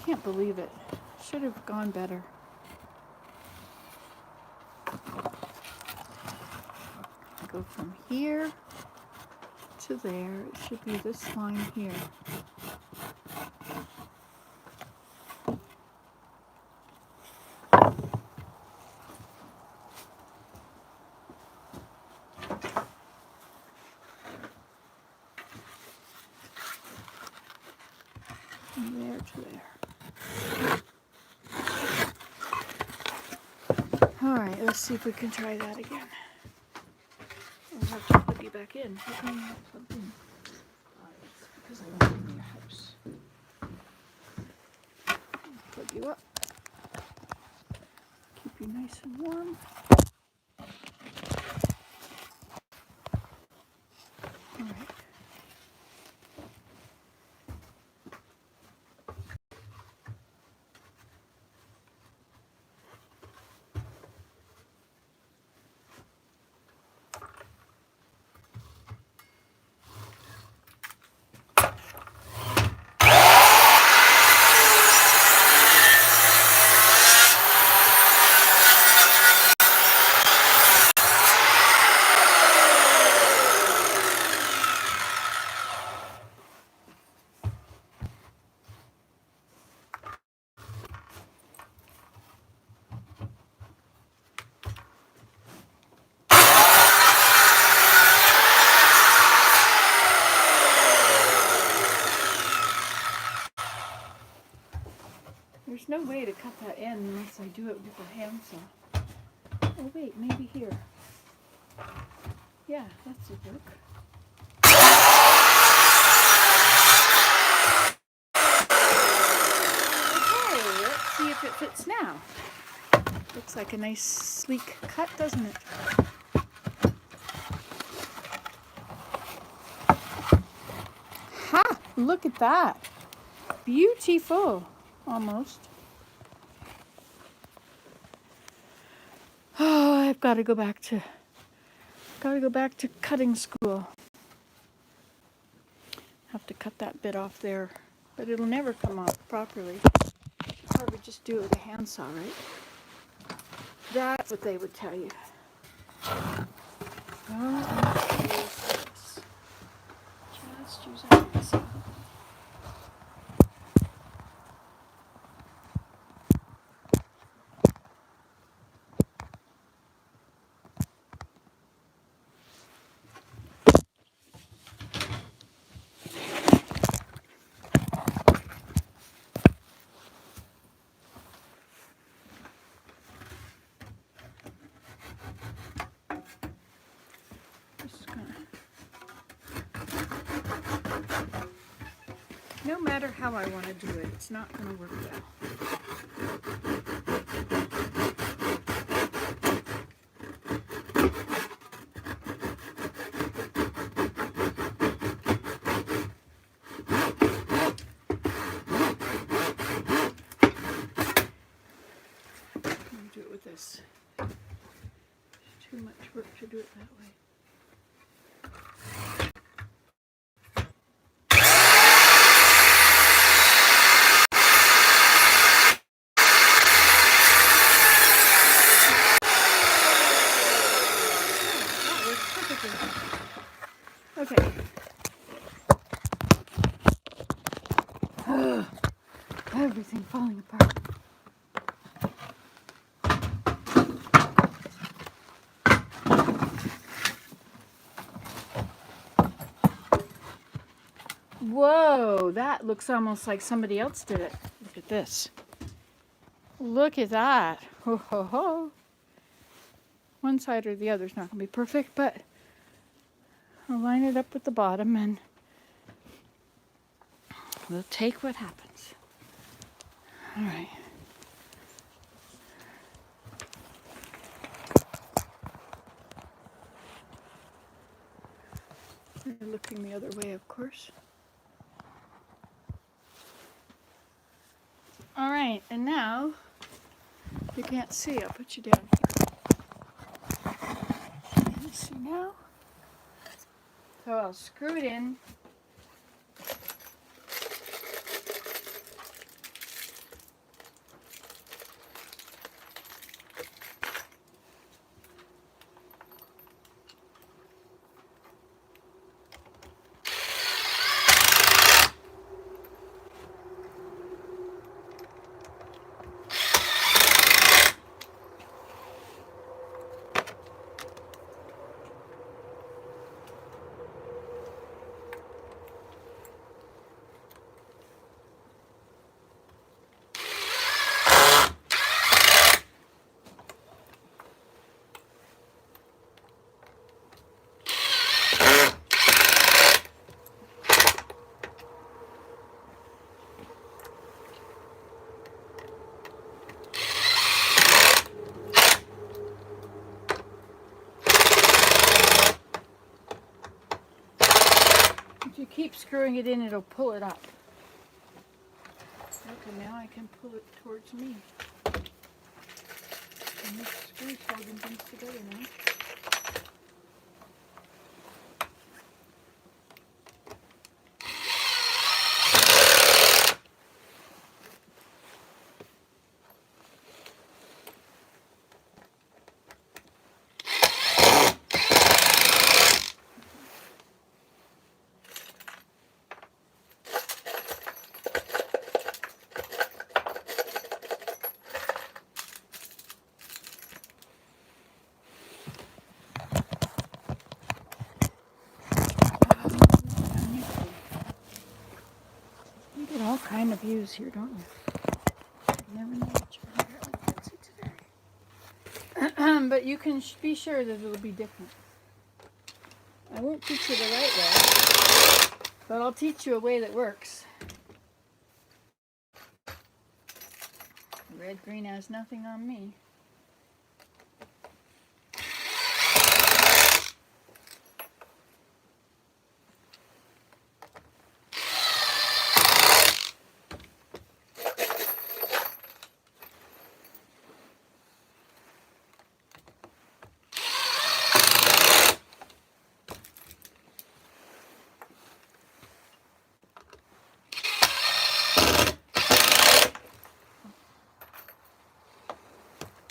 Can't believe it. Should have gone better. Go from here to there. It should be this line here. From there to there. Alright, let's see if we can try that again. I'll have to plug you back in. How come you're not plugged in? It's because I don't live in your house. Plug you up. Keep you nice and warm. Alright. that end unless I do it with a handsaw. Oh wait, maybe here. Yeah, that's a work. Okay, let's see if it fits now. Looks like a nice sleek cut, doesn't it? Ha! Look at that. Beautiful. Almost. Oh, I've got to go back to cutting school. Have to cut that bit off there, but it'll never come off properly. Probably just do it with a handsaw, right? That's what they would tell you. Oh, just use a handsaw. No matter how I want to do it, it's not going to work well. Let me do it with this. It's too much work to do it that way. Okay. Everything falling apart. Whoa, that looks almost like somebody else did it. Look at this. Look at that. Ho, ho, ho. One side or the other is not going to be perfect, but I'll line it up with the bottom and we'll take what happens. All right. You're looking the other way, of course. All right, and now, you can't see, I'll put you down here. Can you see now? So I'll screw it in. If you keep screwing it in, it'll pull it up. Okay, now I can pull it towards me. And this screw's holding things together now. You get all kind of views here, don't you? You never know what you're But you can be sure that it'll be different. I won't teach you the right way, but I'll teach you a way that works. Red green has nothing on me.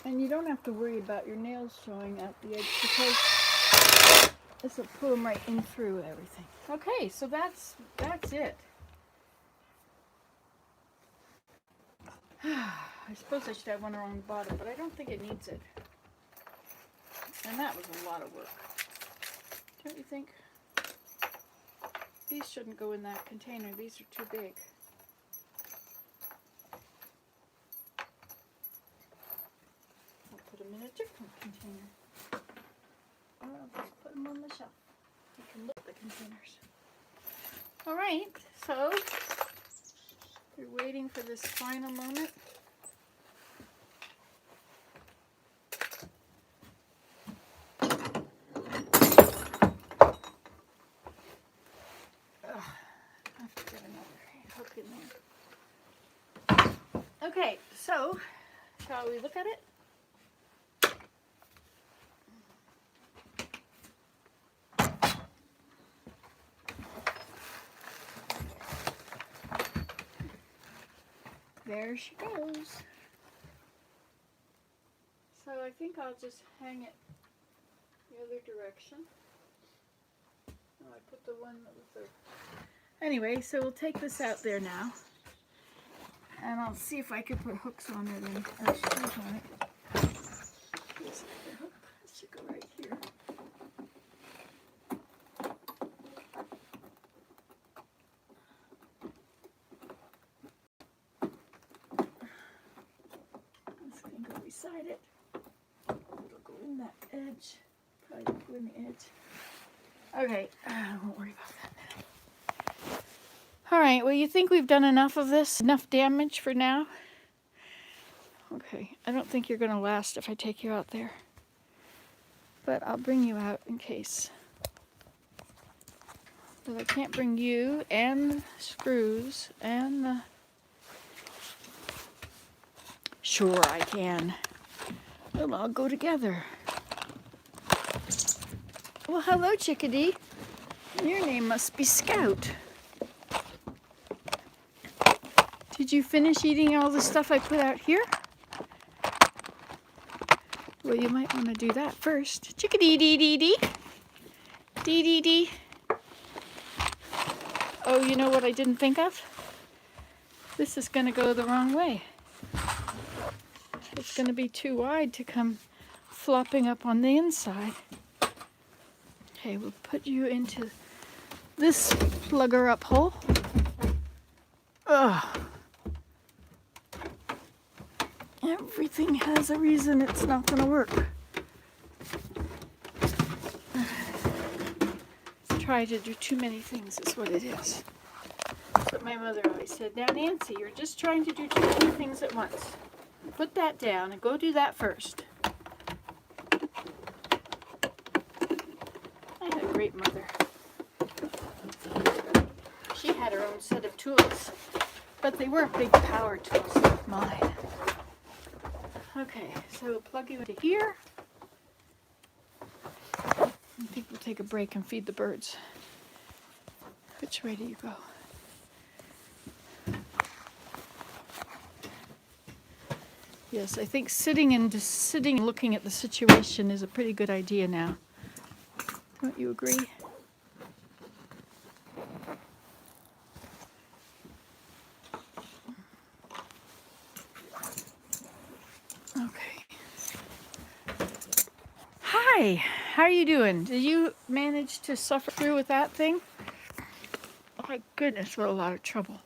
And you don't have to worry about your nails showing at the edge because this will pull them right in through everything. Okay, so that's it. I suppose I should have one around the bottom, but I don't think it needs it. And that was a lot of work. Don't you think? These shouldn't go in that container. These are too big. Them in a different container. Or I'll just put them on the shelf. You can look at the containers. Alright, so you're waiting for this final moment. I have to get another hook in there. Okay, so shall we look at it? There she goes. So I think I'll just hang it the other direction. Oh, I put the one that was there. Anyway, so we'll take this out there now. And I'll see if I can put hooks on it and or screws on it. Here's the hook. It should go right here. Beside it. It'll go in that edge. Probably go in the edge. Okay, I won't worry about that now. Alright, well, you think we've done enough of this? Enough damage for now? Okay, I don't think you're going to last if I take you out there. But I'll bring you out in case. But I can't bring you and the screws and the... Sure I can. They'll all go together. Well, hello, chickadee. Your name must be Scout. Did you finish eating all the stuff I put out here? Well, you might want to do that first. Chickadee dee dee dee. Dee dee dee. Oh, you know what I didn't think of? This is going to go the wrong way. It's going to be too wide to come flopping up on the inside. Okay, we'll put you into this plugger up hole. Ugh. Everything has a reason it's not going to work. Try to do too many things is what it is. That's what my mother always said. Now, Nancy, you're just trying to do too many things at once. Put that down and go do that first. I had a great mother. She had her own set of tools, but they weren't big power tools like mine. Okay, so we'll plug you into here. I think we'll take a break and feed the birds. Which way do you go? Yes, I think sitting and looking at the situation is a pretty good idea now. Don't you agree? Okay. Hi, how are you doing? Did you manage to suffer through with that thing? Oh my goodness, what a lot of trouble.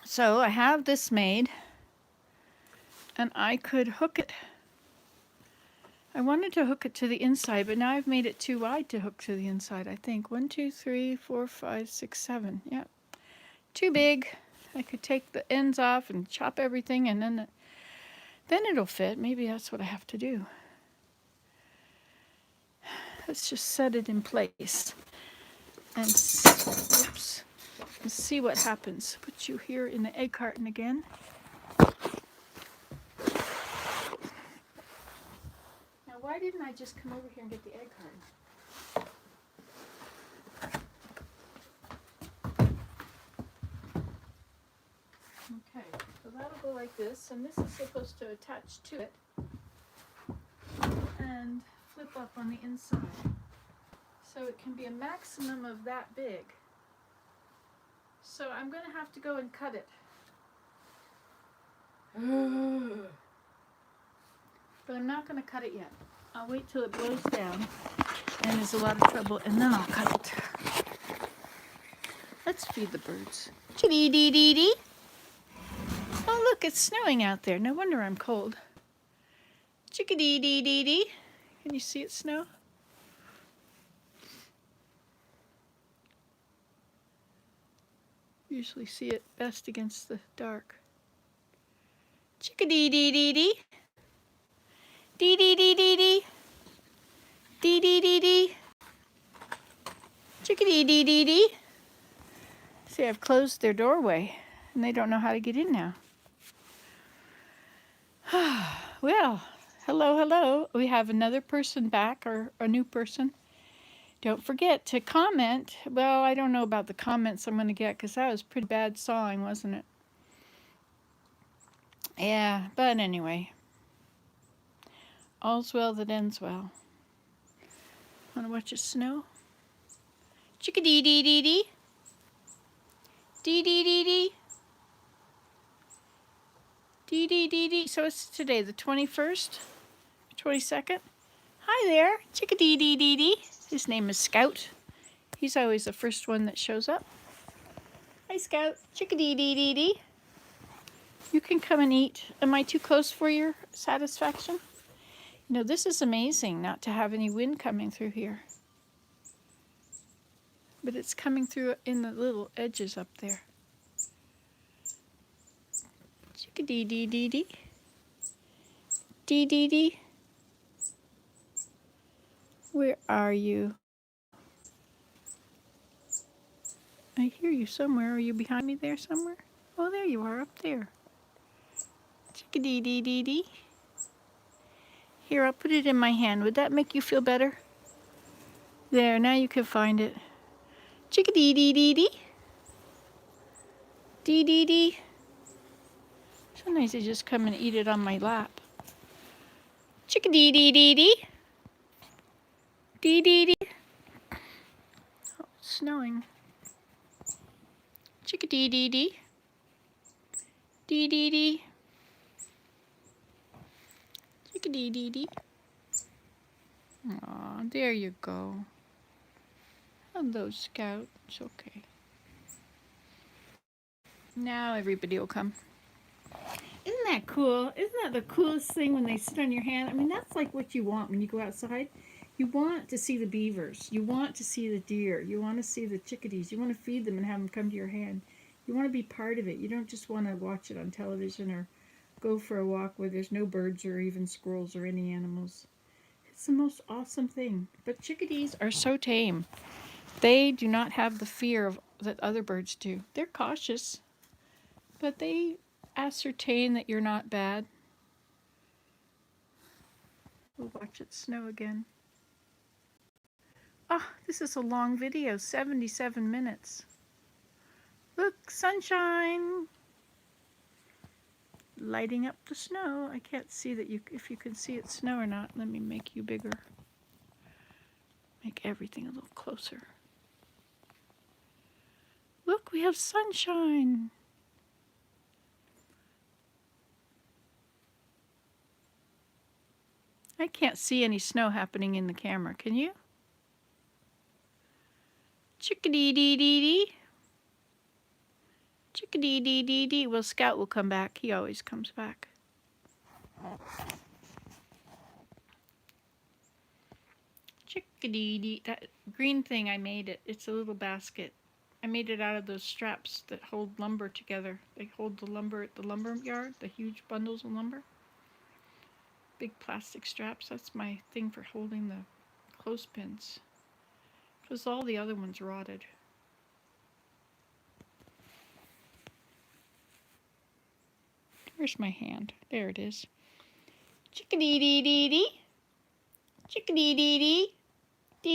So I have this made. And I could hook it I wanted to hook it to the inside, but now I've made it too wide to hook to the inside, I think. 1, 2, 3, 4, 5, 6, 7. Yep. Too big. I could take the ends off and chop everything, and then it'll fit. Maybe that's what I have to do. Let's just set it in place and oops, and see what happens. Put you here in the egg carton again. Now, why didn't I just come over here and get the egg carton? Okay, so that'll go like this, and this is supposed to attach to it and flip up on the inside. So it can be a maximum of that big. So I'm going to have to go and cut it. But I'm not going to cut it yet. I'll wait till it blows down and there's a lot of trouble, and then I'll cut it. Let's feed the birds. Chitty-dee-dee-dee. Oh, look, it's snowing out there. No wonder I'm cold. Chickadee-dee-dee-dee. Can you see it snow? Usually see it best against the dark. Chickadee-dee-dee-dee. Dee-dee-dee-dee-dee. Dee-dee-dee-dee. Chickadee-dee-dee-dee. See, I've closed their doorway, and they don't know how to get in now. Well, hello, hello. We have another person back, or a new person. Don't forget to comment. Well, I don't know about the comments I'm going to get, because that was pretty bad sawing, wasn't it? Yeah, but anyway. All's well that ends well. Want to watch it snow? Chickadee-dee-dee-dee. Dee-dee-dee-dee. Dee-dee-dee-dee. So it's today, the 21st? 22nd? Hi there, chickadee-dee-dee-dee. His name is Scout. He's always the first one that shows up. Hi, Scout. Chickadee-dee-dee-dee. You can come and eat. Am I too close for your satisfaction? You know, this is amazing not to have any wind coming through here. But it's coming through in the little edges up there. Chickadee-dee-dee-dee. Dee-dee-dee. Where are you? I hear you somewhere. Are you behind me there somewhere? Oh, there you are, up there. Chickadee-dee-dee-dee. Here, I'll put it in my hand. Would that make you feel better? There, now you can find it. Chickadee-dee-dee-dee. Dee-dee-dee. Sometimes they just come and eat it on my lap. Chickadee-dee-dee-dee. Dee-dee-dee. Oh, it's snowing. Chickadee-dee-dee. Dee-dee-dee. Chickadee-dee-dee. Aw, there you go. Hello, Scout. It's okay. Now everybody will come. Isn't that cool? Isn't that the coolest thing when they sit on your hand? I mean, that's like what you want when you go outside. You want to see the beavers. You want to see the deer. You want to see the chickadees. You want to feed them and have them come to your hand. You want to be part of it. You don't just want to watch it on television or go for a walk where there's no birds or even squirrels or any animals. It's the most awesome thing. But chickadees are so tame. They do not have the fear that other birds do. They're cautious, but they ascertain that you're not bad. We'll watch it snow again. Ah, this is a long video, 77 minutes. Look, sunshine. Lighting up the snow. I can't see that if you can see it snow or not. Let me make you bigger. Make everything a little closer. Look, we have sunshine. I can't see any snow happening in the camera, can you? Chickadee-dee-dee-dee. Chickadee-dee-dee-dee. Well, Scout will come back. He always comes back. Chickadee. That green thing, I made it. It's a little basket. I made it out of those straps that hold lumber together. They hold the lumber at the lumber yard, the huge bundles of lumber. Big plastic straps. That's my thing for holding the clothespins. Because all the other ones rotted. Where's my hand? There it is. Chickadee dee dee dee. Chickadee dee dee.